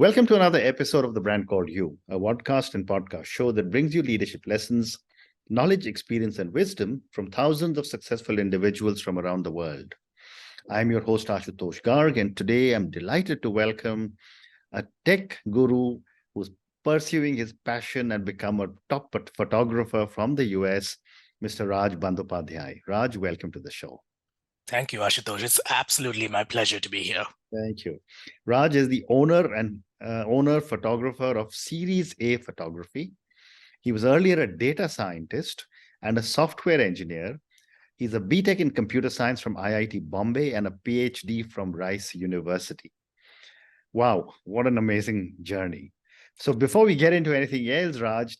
Welcome to another episode of The Brand Called You, a podcast and podcast show that brings you leadership lessons, knowledge, experience, and wisdom from thousands of successful individuals from around the world. I'm your host, Ashutosh Garg, and today I'm delighted to welcome a tech guru who's pursuing his passion and become a top photographer from the US, Mr. Raj Bandyopadhyay. Raj, welcome to the show. Thank you, Ashutosh. It's absolutely my pleasure to be here. Thank you. Raj is the owner photographer of Series A Photography. He was earlier a data scientist and a software engineer. He's a BTech in computer science from IIT Bombay and a PhD from Rice University. Wow, what an amazing journey. So before we get into anything else, Raj,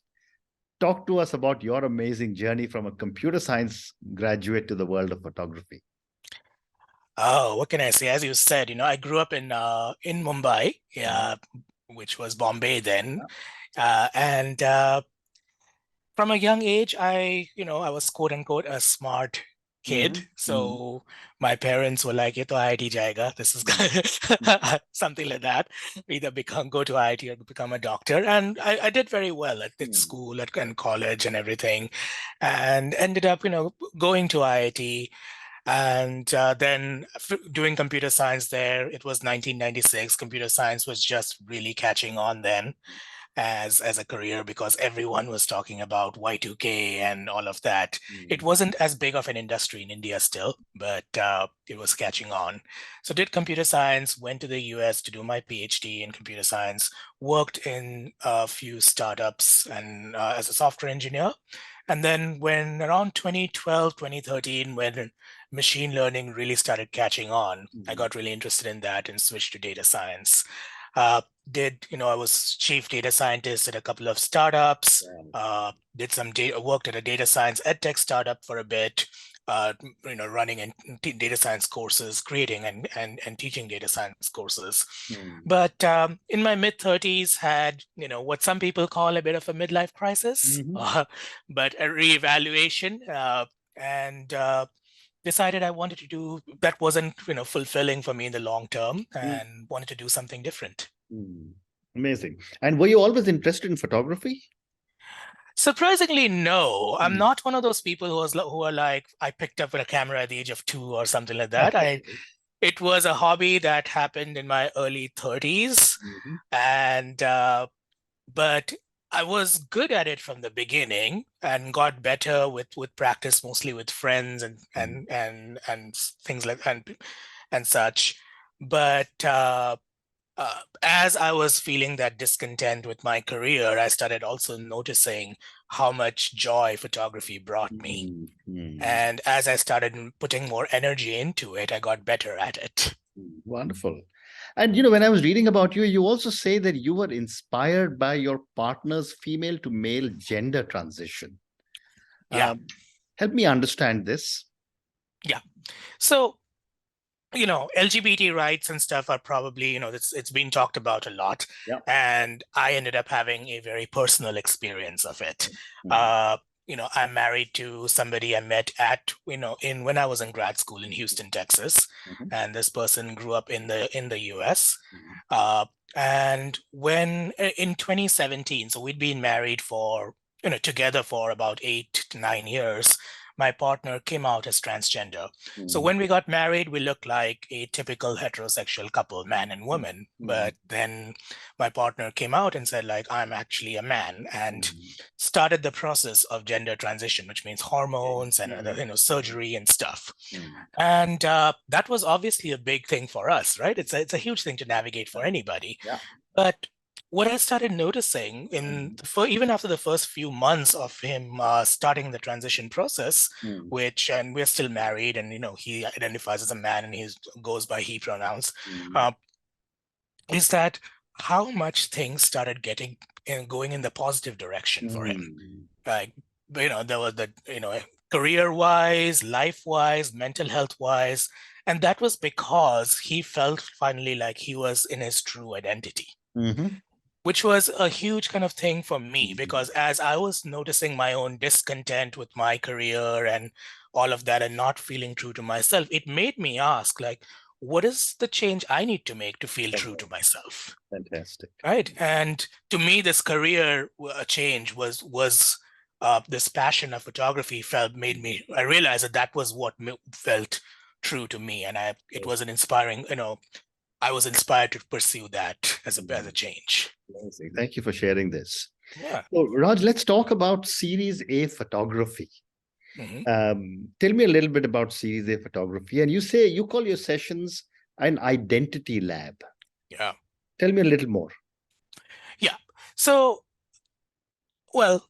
talk to us about your amazing journey from a computer science graduate to the world of photography. Oh, what can I say? As you said, I grew up in Mumbai, which was Bombay then, and from a young age, I was quote unquote a smart kid. So my parents were like, "Ye to IIT jayega. This is something like that. Either go to IIT or become a doctor." And I did very well at school, and college, and everything, and ended up, going to IIT. And then doing computer science there. It was 1996. Computer science was just really catching on then as a career because everyone was talking about Y2K and all of that. It wasn't as big of an industry in India still, but it was catching on. So did computer science, went to the US to do my PhD in computer science, worked in a few startups and as a software engineer. And then when around 2012, 2013, when machine learning really started catching on, I got really interested in that and switched to data science. I was chief data scientist at a couple of startups, did some worked at a data science edtech startup for a bit, running and data science courses, creating and teaching data science courses. But in my mid-30s had, what some people call a bit of a midlife crisis, but a reevaluation and decided I wanted to do that wasn't fulfilling for me in the long term and wanted to do something different. Amazing. And were you always interested in photography? Surprisingly, no. I'm not one of those people who are like, I picked up a camera at the age of 2 or something like that. It was a hobby that happened in my early 30s, and but I was good at it from the beginning and got better with practice, mostly with friends and things like and such. But as I was feeling that discontent with my career, I started also noticing how much joy photography brought me. And as I started putting more energy into it, I got better at it. Wonderful. And, when I was reading about you, you also say that you were inspired by your partner's female to male gender transition. Yeah. Help me understand this. Yeah. So, LGBT rights and stuff are probably, it's been talked about a lot. Yeah. And I ended up having a very personal experience of it. I'm married to somebody I met at, when I was in grad school in Houston, Texas. And this person grew up in the US. And when in 2017, so we'd been married for, together for about 8 to 9 years. My partner came out as transgender. So when we got married, we looked like a typical heterosexual couple, man and woman. But then my partner came out and said, like, I'm actually a man, and started the process of gender transition, which means hormones and surgery and stuff. And that was obviously a big thing for us, right? It's a huge thing to navigate for anybody. But what I started noticing even after the first few months of him starting the transition process, and we're still married, and he identifies as a man and he goes by he pronouns, is that how much things started going in the positive direction for him. Like, there was the career-wise, life-wise, mental health-wise, and that was because he felt finally like he was in his true identity. Which was a huge kind of thing for me, because as I was noticing my own discontent with my career and all of that and not feeling true to myself, it made me ask, like, what is the change I need to make to feel true to myself? Fantastic. Right. And to me, this career change was this passion of photography I realized that was what felt true to me. And it was an inspiring, I was inspired to pursue that as a change. Amazing. Thank you for sharing this. Yeah. So, Raj, let's talk about Series A photography. Mm-hmm. Tell me a little bit about Series A photography. And you call your sessions an identity lab. Yeah. Tell me a little more. Yeah. So, well,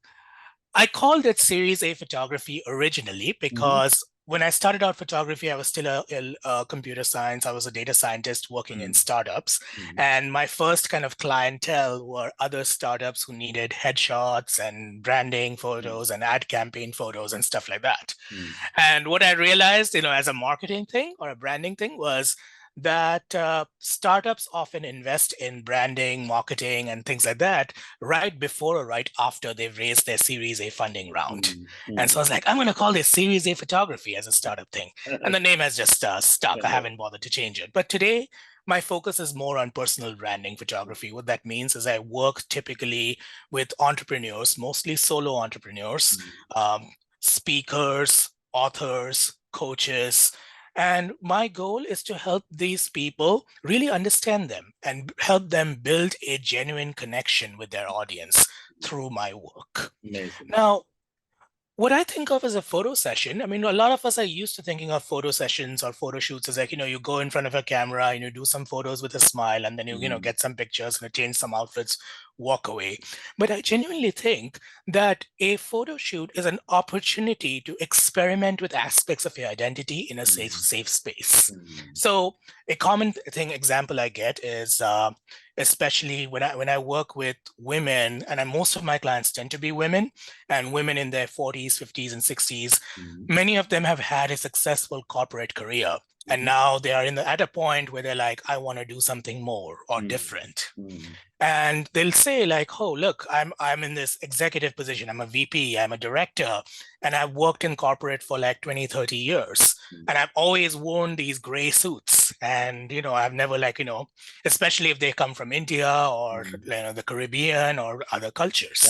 I called it Series A photography originally because when I started out photography, I was still a computer science. I was a data scientist working in startups. And my first kind of clientele were other startups who needed headshots and branding photos and ad campaign photos and stuff like that. And what I realized, as a marketing thing or a branding thing was that startups often invest in branding, marketing, and things like that right before or right after they've raised their Series A funding round. And so I was like, I'm going to call this Series A photography as a startup thing. And the name has just stuck. I haven't bothered to change it. But today, my focus is more on personal branding photography. What that means is I work typically with entrepreneurs, mostly solo entrepreneurs, speakers, authors, coaches. And my goal is to help these people really understand them and help them build a genuine connection with their audience through my work. Amazing. Now, what I think of as a photo session, I mean, a lot of us are used to thinking of photo sessions or photo shoots as like, you go in front of a camera and you do some photos with a smile and then you get some pictures and change some outfits, walk away. But I genuinely think that a photo shoot is an opportunity to experiment with aspects of your identity in a safe space. So a common example I get is especially when I work with women, and most of my clients tend to be women, and women in their 40s, 50s, and 60s. Many of them have had a successful corporate career, and now they are at a point where they're like, I want to do something more or different. And they'll say like, oh, look, I'm in this executive position. I'm a VP, I'm a director, and I've worked in corporate for like 20, 30 years. And I've always worn these gray suits. And, I've never especially if they come from India or the Caribbean or other cultures.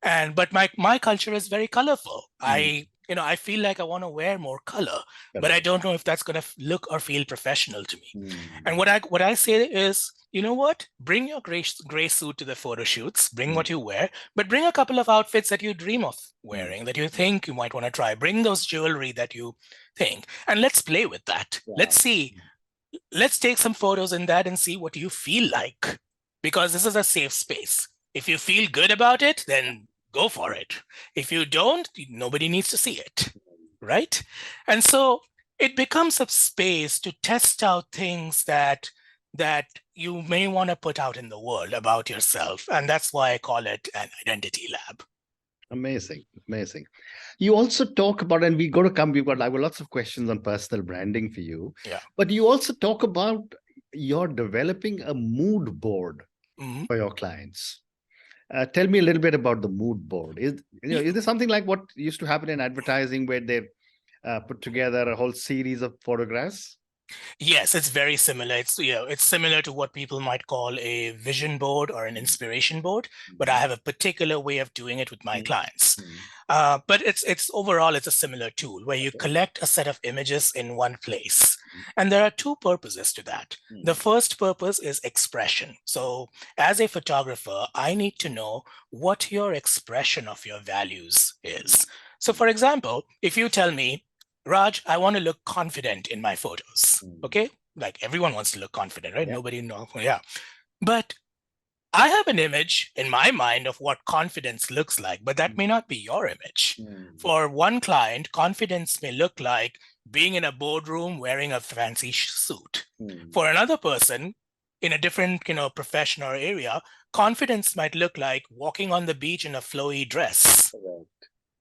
But my culture is very colorful. I feel like I want to wear more color, but I don't know if that's going to look or feel professional to me. And what I say is, you know what? Bring your gray suit to the photo shoots, bring what you wear, but bring a couple of outfits that you dream of wearing, that you think you might want to try. Bring those jewelry that you think, and let's play with that. Let's take some photos in that and see what you feel like, because this is a safe space. If you feel good about it, then go for it. If you don't, nobody needs to see it, right? And so it becomes a space to test out things that you may want to put out in the world about yourself. And that's why I call it an identity lab. Amazing. You also talk about, and we've got lots of questions on personal branding for you. Yeah. But you also talk about you're developing a mood board for your clients. Tell me a little bit about the mood board. Is there something like what used to happen in advertising where they put together a whole series of photographs? Yes, it's very similar. It's similar to what people might call a vision board or an inspiration board, but I have a particular way of doing it with my clients. But it's overall, it's a similar tool where you collect a set of images in one place. And there are two purposes to that. The first purpose is expression. So as a photographer, I need to know what your expression of your values is. So for example, if you tell me, Raj, I want to look confident in my photos. Okay. Like everyone wants to look confident, right? Nobody knows. Yeah. But I have an image in my mind of what confidence looks like, but that may not be your image. For one client, confidence may look like being in a boardroom wearing a fancy suit. For another person, in a different, profession or area, confidence might look like walking on the beach in a flowy dress.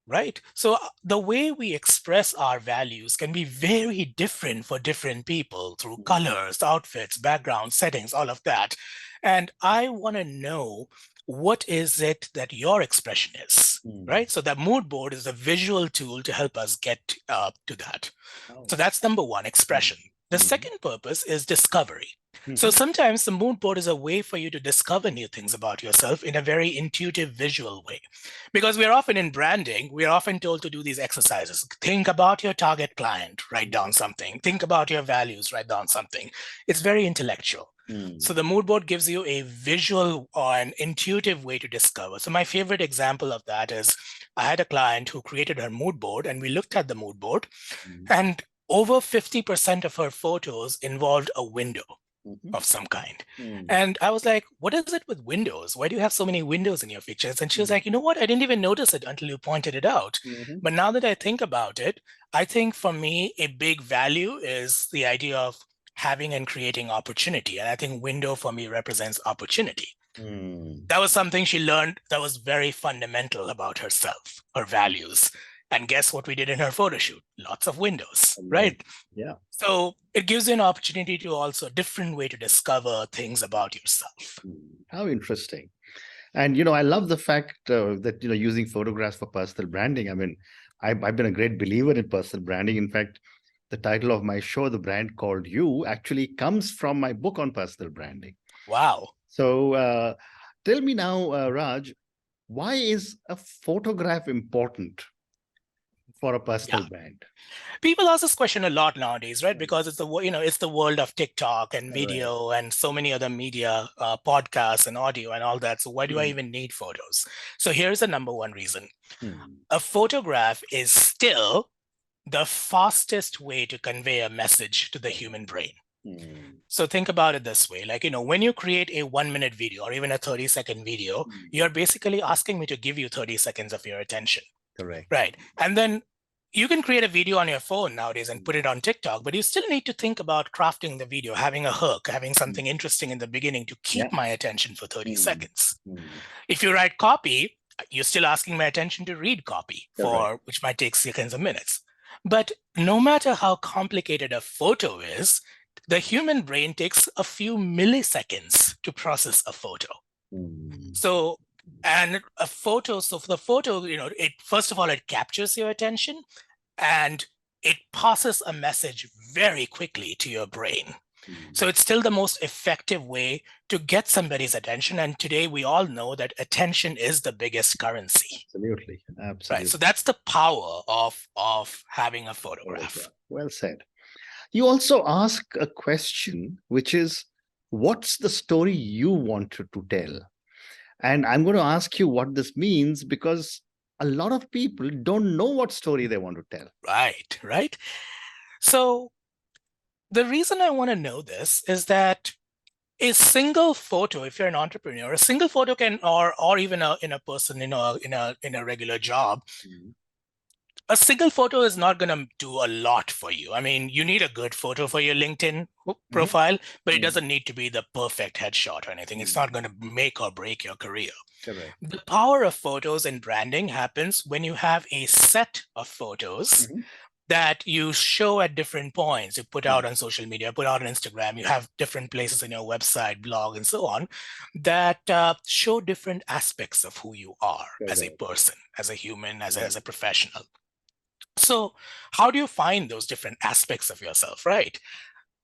Right? So the way we express our values can be very different for different people through colors, outfits, backgrounds, settings, all of that. And I want to know, what is it that your expression is, right? So that mood board is a visual tool to help us get to that. So that's number one, expression. The second purpose is discovery. So Mhm. sometimes the mood board is a way for you to discover new things about yourself in a very intuitive, visual way. Because we're often in branding, we're often told to do these exercises. Think about your target client, write down something. Think about your values, write down something. It's very intellectual. So the mood board gives you a visual or an intuitive way to discover. So my favorite example of that is I had a client who created her mood board, and we looked at the mood board, and over 50% of her photos involved a window of some kind. And I was like, what is it with windows? Why do you have so many windows in your pictures? And she was like, you know what? I didn't even notice it until you pointed it out. But now that I think about it, I think for me, a big value is the idea of having and creating opportunity. And I think window for me represents opportunity. That was something she learned that was very fundamental about herself, her values. And guess what we did in her photo shoot? Lots of windows, right? Yeah. So it gives you an opportunity to also a different way to discover things about yourself. How interesting. And, I love the fact that, using photographs for personal branding. I mean, I've been a great believer in personal branding. In fact, the title of my show, The Brand Called You, actually comes from my book on personal branding. Wow. So tell me now, Raj, why is a photograph important for a personal brand? People ask this question a lot nowadays, right? Because it's it's the world of TikTok and video and so many other media, podcasts and audio and all that. So why do I even need photos? So here's the number one reason. A photograph is still the fastest way to convey a message to the human brain. So think about it this way, like, when you create a 1-minute video or even a 30-second video, you're basically asking me to give you 30 seconds of your attention. Correct. Right. And then you can create a video on your phone nowadays and put it on TikTok, but you still need to think about crafting the video, having a hook, having something interesting in the beginning to keep my attention for 30 seconds. If you write copy, you're still asking my attention to read copy, which might take seconds or minutes. But no matter how complicated a photo is, the human brain takes a few milliseconds to process a photo. So, and a photo, so for the photo, it first of all, it captures your attention and it passes a message very quickly to your brain. So it's still the most effective way to get somebody's attention. And today we all know that attention is the biggest currency. Absolutely. Right. So that's the power of having a photograph. Well said. You also ask a question, which is, what's the story you wanted to tell? And I'm going to ask you what this means, because a lot of people don't know what story they want to tell. Right. So the reason I want to know this is that a single photo, if you're an entrepreneur, a single photo can, or even in a person in a regular job, a single photo is not going to do a lot for you. I mean, you need a good photo for your LinkedIn profile, but it doesn't need to be the perfect headshot or anything. It's not going to make or break your career. Correct. The power of photos and branding happens when you have a set of photos that you show at different points. You put out on social media, put out on Instagram, you have different places in your website, blog, and so on, that show different aspects of who you are as a person, as a human, as a professional. So how do you find those different aspects of yourself, right?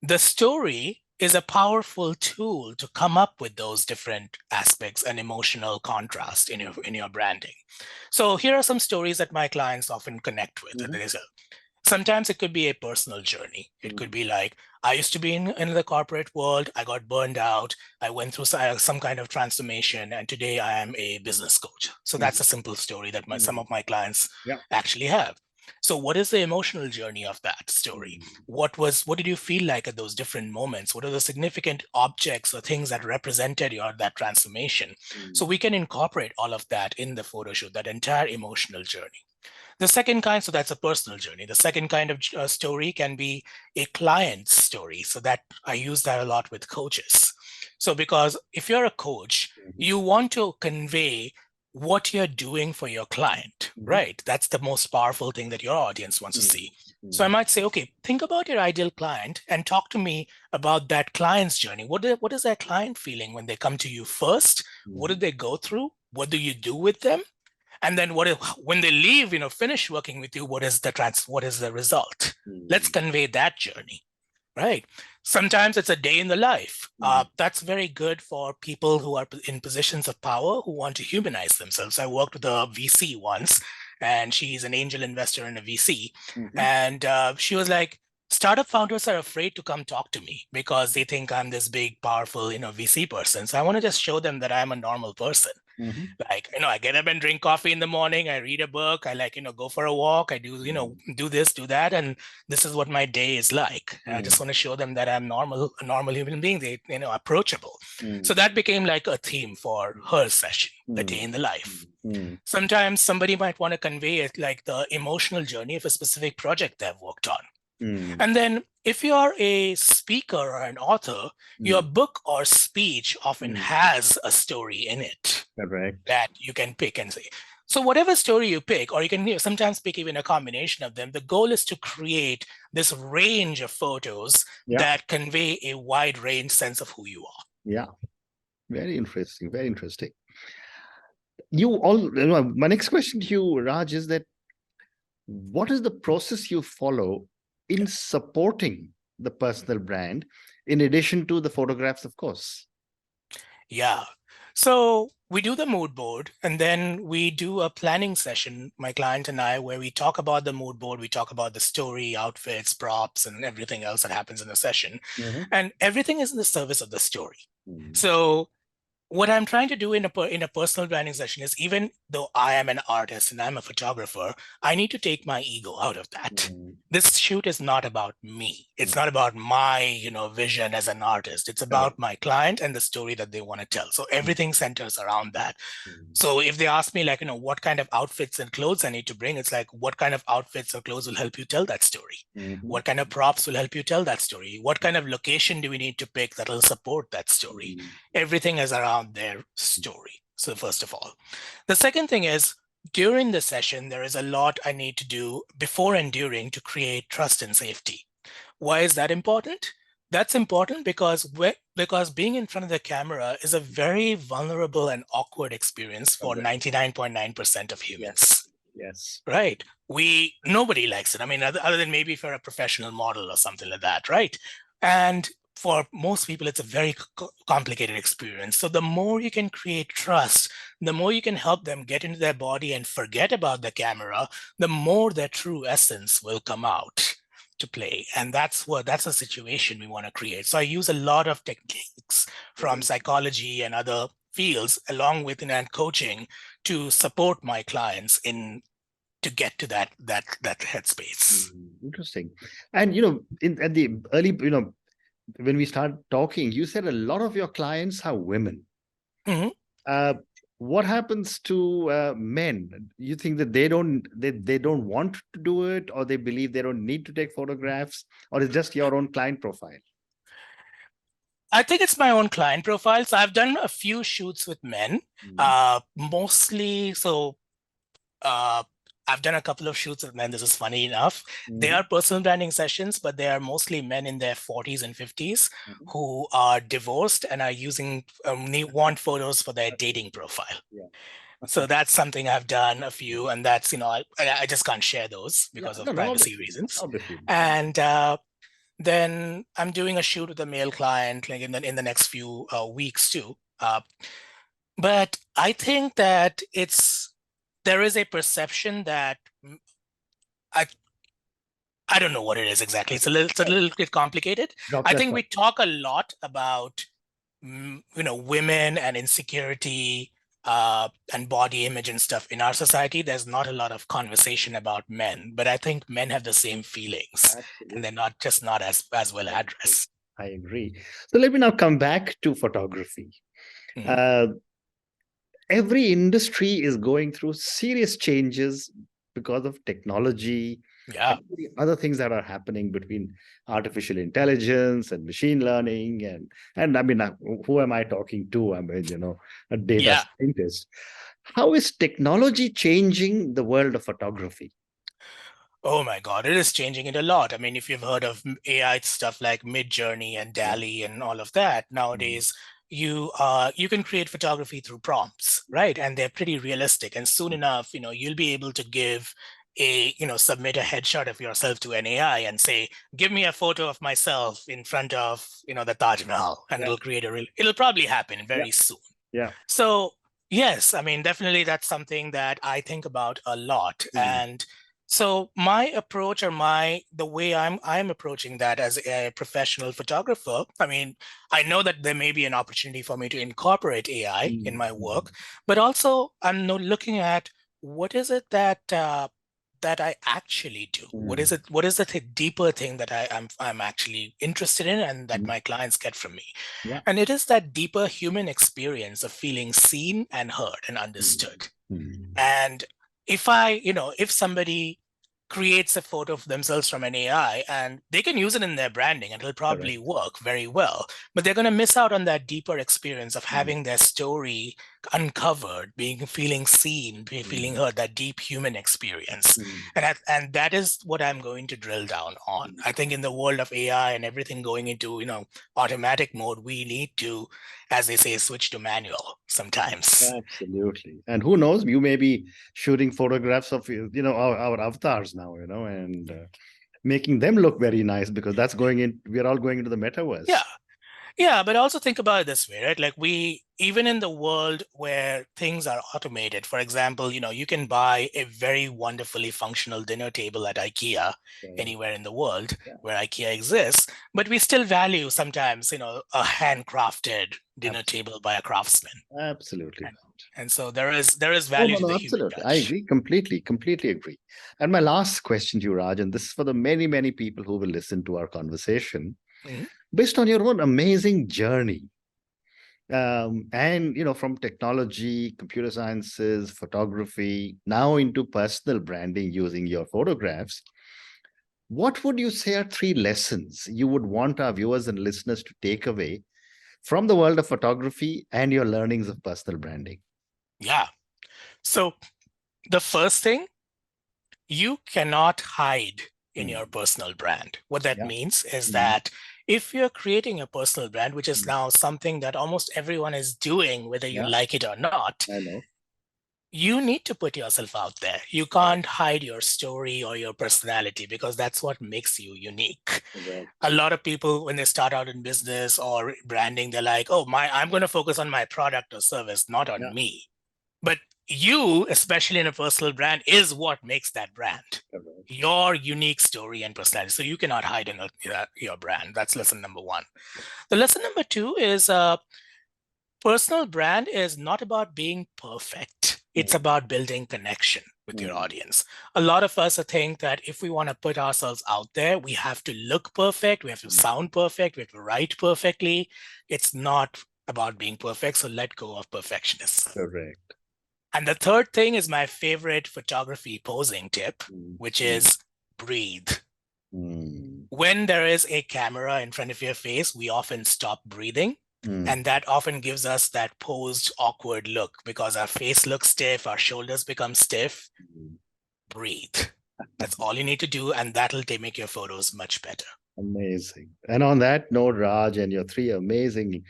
The story is a powerful tool to come up with those different aspects and emotional contrast in your branding. So here are some stories that my clients often connect with. Sometimes it could be a personal journey. It could be like, I used to be in the corporate world. I got burned out. I went through some kind of transformation, and today I am a business coach. So that's a simple story that some of my clients actually have. So what is the emotional journey of that story? What did you feel like at those different moments? What are the significant objects or things that represented that transformation? So we can incorporate all of that in the photo shoot, that entire emotional journey. The second kind, so that's a personal journey. The second kind of story can be a client's story. So that I use that a lot with coaches. So because if you're a coach, you want to convey what you're doing for your client, right? That's the most powerful thing that your audience wants to see. So I might say, okay, think about your ideal client and talk to me about that client's journey. What is that client feeling when they come to you first? What did they go through? What do you do with them? And then when they leave, finish working with you, what is the result? Let's convey that journey. Right. Sometimes it's a day in the life. That's very good for people who are in positions of power who want to humanize themselves. I worked with a VC once, and she's an angel investor in a VC. And she was like, startup founders are afraid to come talk to me because they think I'm this big, powerful, VC person. So I want to just show them that I'm a normal person. Like, I get up and drink coffee in the morning. I read a book. I go for a walk. I do, do this, do that. And this is what my day is like. And I just want to show them that I'm a normal human being. They, approachable. So that became like a theme for her session, the day in the life. Sometimes somebody might want to convey it like the emotional journey of a specific project they've worked on. And then if you're a speaker or an author, your book or speech often has a story in it. Correct. That you can pick and say. So whatever story you pick, or you can sometimes pick even a combination of them, the goal is to create this range of photos that convey a wide range sense of who you are. Yeah. Very interesting. Very interesting. My next question to you, Raj, is that what is the process you follow in supporting the personal brand, in addition to the photographs, of course? Yeah. So we do the mood board, and then we do a planning session, my client and I, where we talk about the mood board, we talk about the story, outfits, props, and everything else that happens in the session. And everything is in the service of the story. So what I'm trying to do in a personal branding session is, even though I am an artist and I'm a photographer, I need to take my ego out of that. This shoot is not about me. It's not about my, vision as an artist. It's about my client and the story that they want to tell. So everything centers around that. So if they ask me, like, what kind of outfits and clothes I need to bring, it's like, what kind of outfits or clothes will help you tell that story? What kind of props will help you tell that story? What kind of location do we need to pick that will support that story? Everything is around their story. So first of all, the second thing is, during the session, there is a lot I need to do before and during to create trust and safety. Why is that important? That's important because being in front of the camera is a very vulnerable and awkward experience for 99.9% of humans. Yes. Right. Nobody likes it. I mean, other than maybe if you're a professional model or something like that, right? And for most people, it's a very complicated experience. So the more you can create trust, the more you can help them get into their body and forget about the camera, the more their true essence will come out to play. And that's a situation we want to create. So I use a lot of techniques from psychology and other fields, along with and coaching, to support my clients to get to that headspace. Interesting. And at the early, when we start talking, you said a lot of your clients are women. What happens to men? You think that they don't want to do it, or they believe they don't need to take photographs, or it's just your own client profile? I think it's my own client profile. So I've done a few shoots with men, mostly. So I've done a couple of shoots with men. This is funny enough. They are personal branding sessions, but they are mostly men in their 40s and 50s who are divorced and are want photos for their dating profile. So that's something I've done a few, and that's, I just can't share those because of privacy reasons. Obviously. And then I'm doing a shoot with a male client like in the next few weeks too. But I think that there is a perception that I don't know what it is exactly. It's a little bit complicated. I think we talk a lot about women and insecurity and body image and stuff in our society. There's not a lot of conversation about men, but I think men have the same feelings. Absolutely. And they're not as well addressed. I agree. So let me now come back to photography. Every industry is going through serious changes because of technology, and other things that are happening between artificial intelligence and machine learning. And I mean, who am I talking to? I mean, a data scientist. How is technology changing the world of photography? Oh my God, it is changing it a lot. I mean, if you've heard of AI stuff like Midjourney and DALL-E and all of that, nowadays you can create photography through prompts, right? And they're pretty realistic. And soon enough, you'll be able to give submit a headshot of yourself to an AI and say, give me a photo of myself in front of, the Taj Mahal, and it'll create it'll probably happen very soon. Yeah. So yes, I mean, definitely that's something that I think about a lot. And so my approach, or the way I'm approaching that as a professional photographer, I mean, I know that there may be an opportunity for me to incorporate AI in my work, but also I'm looking at what is it that I actually do. What is it? What is the deeper thing that I'm actually interested in, and that my clients get from me? Yeah. And it is that deeper human experience of feeling seen and heard and understood. And if somebody creates a photo of themselves from an AI, and they can use it in their branding and it'll probably work very well, but they're going to miss out on that deeper experience of having their story uncovered, feeling seen, feeling heard, that deep human experience. And that is what I'm going to drill down on. I think in the world of AI and everything going into, automatic mode, we need to, as they say, switch to manual sometimes. Absolutely. And who knows, you may be shooting photographs of, our avatars now, and making them look very nice, because that's we're all going into the metaverse. Yeah, but also think about it this way, right? Like, even in the world where things are automated, for example, you can buy a very wonderfully functional dinner table at IKEA anywhere in the world where IKEA exists, but we still value sometimes, a handcrafted dinner table by a craftsman. Absolutely. And so there is value to the human touch. I agree completely agree. And my last question to you, Raj, and this is for the many, many people who will listen to our conversation. Based on your own amazing journey, and from technology, computer sciences, photography, now into personal branding using your photographs, what would you say are 3 lessons you would want our viewers and listeners to take away from the world of photography and your learnings of personal branding? Yeah. So the first thing, you cannot hide in your personal brand. What that means is that if you're creating a personal brand, which is now something that almost everyone is doing, whether you like it or not, I know. You need to put yourself out there. You can't hide your story or your personality, because that's what makes you unique. A lot of people, when they start out in business or branding, they're like, oh, I'm going to focus on my product or service, not on me. But you, especially in a personal brand, is what makes that brand. Your unique story and personality. So you cannot hide in your brand. That's lesson number 1. The lesson number 2 is personal brand is not about being perfect. It's about building connection with your audience. A lot of us think that if we want to put ourselves out there, we have to look perfect, we have to sound perfect, we have to write perfectly. It's not about being perfect, so let go of perfectionists. Correct. And the third thing is my favorite photography posing tip, which is breathe. When there is a camera in front of your face, we often stop breathing. And that often gives us that posed, awkward look, because our face looks stiff, our shoulders become stiff. Breathe. That's all you need to do, and that'll make your photos much better. Amazing. And on that note, Raj, and your 3 amazing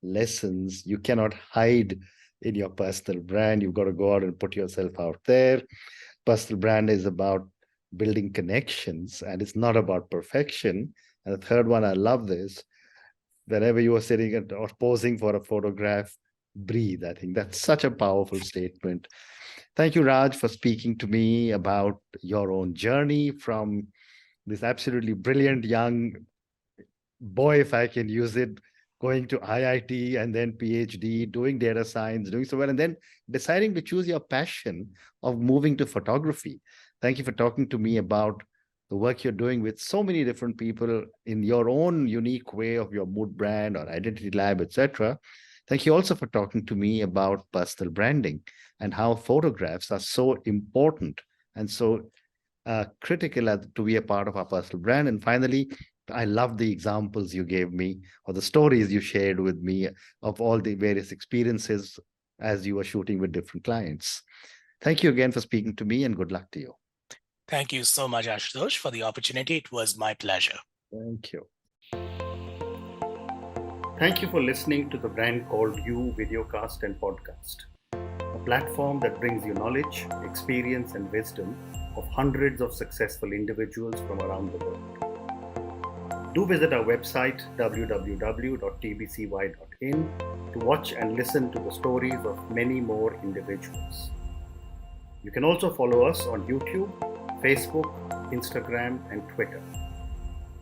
lessons, you cannot hide in your personal brand. You've got to go out and put yourself out there. Personal brand is about building connections, and it's not about perfection. And the third one, I love this. Whenever you are sitting or posing for a photograph, breathe. I think that's such a powerful statement. Thank you, Raj, for speaking to me about your own journey from this absolutely brilliant young boy, if I can use it, going to IIT and then PhD, doing data science, doing so well, and then deciding to choose your passion of moving to photography. Thank you for talking to me about the work you're doing with so many different people in your own unique way of your mood brand or identity lab, etc. Thank you also for talking to me about personal branding and how photographs are so important and so critical to be a part of our personal brand. And finally, I love the examples you gave me or the stories you shared with me of all the various experiences as you were shooting with different clients. Thank you again for speaking to me, and good luck to you. Thank you so much, Ashutosh, for the opportunity. It was my pleasure. Thank you. Thank you for listening to the Brand Called You videocast and podcast, a platform that brings you knowledge, experience, and wisdom of hundreds of successful individuals from around the world. Do visit our website www.tbcy.in to watch and listen to the stories of many more individuals. You can also follow us on YouTube, Facebook, Instagram, and Twitter.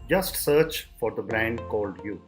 Just search for the brand called You.